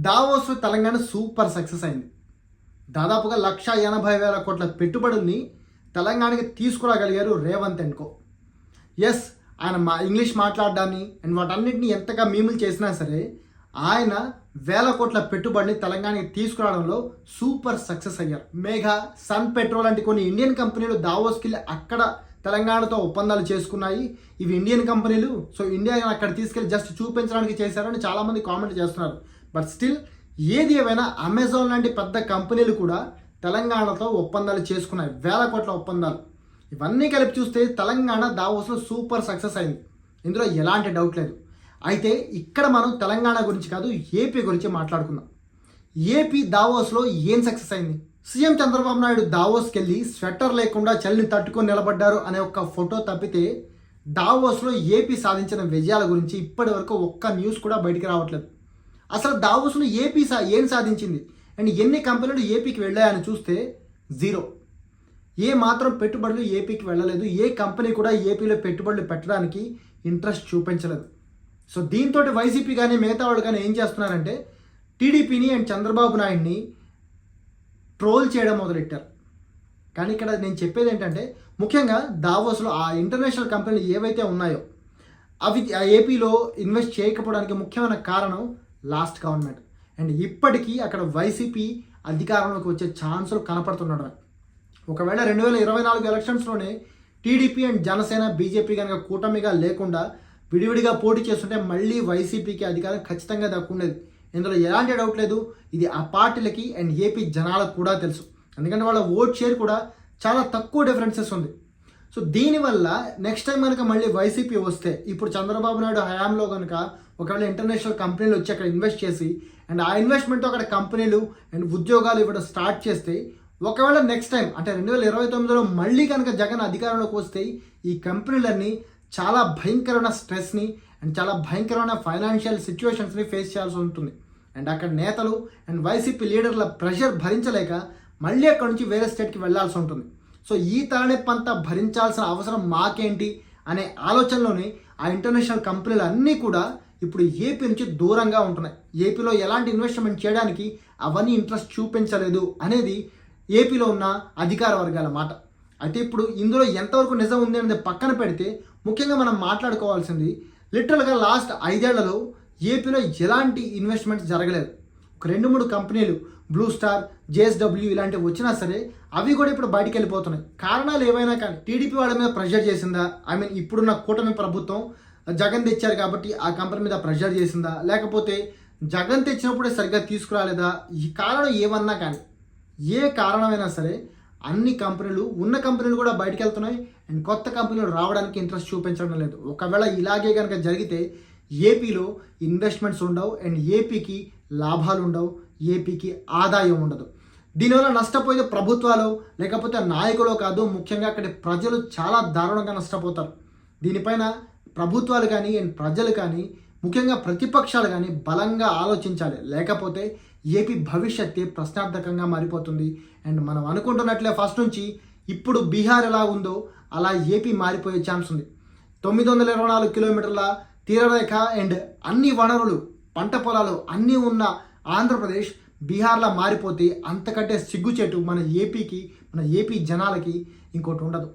Davos Telangana super success అయింది. దాదాపుగా 1,80,000 కోట్ల పెట్టుబడుల్ని తెలంగాణకి తీసుకురాగలిగారు రేవంత్ అండ్ కో. ఎస్, ఆయన ఇంగ్లీష్ మాట్లాడడాన్ని అండ్ వాటన్నిటిని ఎంతగా మీములు చేసినా సరే ఆయన వేల కోట్ల పెట్టుబడిని తెలంగాణకి తీసుకురావడంలో సూపర్ సక్సెస్ అయ్యారు. మేఘా, సన్ పెట్రోల్ లాంటి కొన్ని ఇండియన్ కంపెనీలు దావోస్కి వెళ్ళి అక్కడ తెలంగాణతో ఒప్పందాలు చేసుకున్నాయి. ఇవి ఇండియన్ కంపెనీలు, సో ఇండియాని అక్కడ తీసుకెళ్ళి జస్ట్ చూపించడానికి చేశారని చాలామంది కామెంట్ చేస్తున్నారు. బట్ స్టిల్ ఏది ఏమైనా అమెజాన్ లాంటి పెద్ద కంపెనీలు కూడా తెలంగాణతో ఒప్పందాలు చేసుకున్నాయి, వేల కోట్ల ఒప్పందాలు. ఇవన్నీ కలిపి చూస్తే తెలంగాణ దావోస్లో సూపర్ సక్సెస్ అయింది, ఇందులో ఎలాంటి డౌట్ లేదు. అయితే ఇక్కడ మనం తెలంగాణ గురించి కాదు, ఏపీ గురించి మాట్లాడుకుందాం. ఏపీ దావోస్లో ఏం సక్సెస్ అయింది? సీఎం చంద్రబాబు నాయుడు దావోస్కి వెళ్ళి స్వెటర్ లేకుండా చలిని తట్టుకొని నిలబడ్డారు అనే ఒక్క ఫోటో తప్పితే దావోస్లో ఏపీ సాధించిన విజయాల గురించి ఇప్పటి వరకు ఒక్క న్యూస్ కూడా బయటికి రావట్లేదు. అసలు దావోస్లో ఏపీ ఏం సాధించింది అండ్ ఎన్ని కంపెనీలు ఏపీకి వెళ్ళాయని చూస్తే జీరో. ఏ మాత్రం పెట్టుబడులు ఏపీకి వెళ్ళలేదు. ఏ కంపెనీ కూడా ఏపీలో పెట్టుబడులు పెట్టడానికి ఇంట్రెస్ట్ చూపించలేదు. సో దీంతో వైసీపీ కానీ మిగతా వాళ్ళు కానీ ఏం చేస్తున్నారంటే టీడీపీని అండ్ చంద్రబాబు నాయుడిని ట్రోల్ చేయడం మొదలెట్టారు. కానీ ఇక్కడ నేను చెప్పేది ఏంటంటే ముఖ్యంగా దావోస్లో ఆ ఇంటర్నేషనల్ కంపెనీలు ఏవైతే ఉన్నాయో అవి ఆ ఏపీలో ఇన్వెస్ట్ చేయకపోవడానికి ముఖ్యమైన కారణం లాస్ట్ గవర్నమెంట్. అండ్ ఇప్పటికీ అక్కడ వైసీపీ అధికారంలోకి వచ్చే ఛాన్సులు కనపడుతుండడం. ఒకవేళ 2024 ఎలక్షన్స్లోనే టీడీపీ అండ్ జనసేన బీజేపీ కనుక కూటమిగా లేకుండా విడివిడిగా పోటీ చేస్తుంటే మళ్ళీ వైసీపీకి అధికారం ఖచ్చితంగా దక్కుండేది. ఇందులో ఎలాంటి డౌట్ లేదు. ఇది ఆ పార్టీలకి అండ్ ఏపీ జనాలకు కూడా తెలుసు, ఎందుకంటే వాళ్ళ ఓట్ షేర్ కూడా చాలా తక్కువ డిఫరెన్సెస్ ఉంది. సో దీనివల్ల నెక్స్ట్ టైం కనుక మళ్ళీ వైసీపీ వస్తే, ఇప్పుడు చంద్రబాబు నాయుడు హయాంలో కనుక ఒకవేళ ఇంటర్నేషనల్ కంపెనీలు వచ్చి అక్కడ ఇన్వెస్ట్ చేసి అండ్ ఆ ఇన్వెస్ట్మెంట్తో అక్కడ కంపెనీలు అండ్ ఉద్యోగాలు ఇవ్వడం స్టార్ట్ చేస్తే, ఒకవేళ నెక్స్ట్ టైం అంటే 2029లో మళ్ళీ కనుక జగన్ అధికారంలోకి వస్తే ఈ కంపెనీలన్నీ చాలా భయంకరమైన స్ట్రెస్ని అండ్ చాలా భయంకరమైన ఫైనాన్షియల్ సిచ్యువేషన్స్ని ఫేస్ చేయాల్సి ఉంటుంది. అండ్ అక్కడ నేతలు అండ్ వైసీపీ లీడర్ల ప్రెషర్ భరించలేక మళ్ళీ అక్కడ నుంచి వేరే స్టేట్కి వెళ్లాల్సి ఉంటుంది. సో ఈ తలనొప్పంతా భరించాల్సిన అవసరం మాకేంటి అనే ఆలోచనలోనే ఆ ఇంటర్నేషనల్ కంపెనీలు అన్నీ కూడా ఇప్పుడు ఏపీ నుంచి దూరంగా ఉంటున్నాయి. ఏపీలో ఎలాంటి ఇన్వెస్ట్మెంట్ చేయడానికి అవన్నీ ఇంట్రెస్ట్ చూపించలేదు అనేది ఏపీలో ఉన్న అధికార వర్గాల మాట. అయితే ఇప్పుడు ఇందులో ఎంతవరకు నిజం ఉంది అనేది పక్కన పెడితే ముఖ్యంగా మనం మాట్లాడుకోవాల్సింది లిటరల్గా లాస్ట్ 5 ఏళ్లలో ఏపీలో ఎలాంటి ఇన్వెస్ట్మెంట్స్ జరగలేదు. ఒక 2-3 కంపెనీలు బ్లూ స్టార్, జేఎస్డబ్ల్యూ ఇలాంటివి వచ్చినా సరే అవి కూడా ఇప్పుడు బయటికి వెళ్ళిపోతున్నాయి. కారణాలు ఏవైనా కానీ టీడీపీ వాళ్ళ మీద ప్రెషర్ చేసిందా, ఇప్పుడున్న కూటమి ప్రభుత్వం జగన్ తెచ్చారు కాబట్టి ఆ కంపెనీ మీద ప్రెషర్ చేసిందా, లేకపోతే జగన్ తెచ్చినప్పుడే సరిగ్గా తీసుకురాలేదా, ఈ కారణం ఏమన్నా కానీ ఏ కారణమైనా సరే అన్ని కంపెనీలు ఉన్న కంపెనీలు కూడా బయటకు వెళ్తున్నాయి అండ్ కొత్త కంపెనీలు రావడానికి ఇంట్రెస్ట్ చూపించడం లేదు. ఒకవేళ ఇలాగే కనుక జరిగితే ఏపీలో ఇన్వెస్ట్మెంట్స్ ఉండవు అండ్ ఏపీకి లాభాలు ఉండవు, ఏపీకి ఆదాయం ఉండదు. దీనివల్ల నష్టపోయేది ప్రభుత్వాలు లేకపోతే నాయకులు కాదు, ముఖ్యంగా అక్కడి ప్రజలు చాలా దారుణంగా నష్టపోతారు. దీనిపైన ప్రభుత్వాలు కానీ అండ్ ప్రజలు కానీ ముఖ్యంగా ప్రతిపక్షాలు కానీ బలంగా ఆలోచించాలి, లేకపోతే ఏపీ భవిష్యత్తే ప్రశ్నార్థకంగా మారిపోతుంది. అండ్ మనం అనుకుంటున్నట్లే ఫస్ట్ నుంచి ఇప్పుడు బీహార్ ఎలా ఉందో అలా ఏపీ మారిపోయే ఛాన్స్ ఉంది. 924 కిలోమీటర్ల తీరరేఖ అండ్ అన్ని వనరులు, పంట పొలాలు అన్నీ ఉన్న ఆంధ్రప్రదేశ్ బీహార్లా మారిపోతే అంతకంటే సిగ్గుచేటు మన ఏపీకి, మన ఏపీ జనాలకి ఇంకోటి ఉండదు.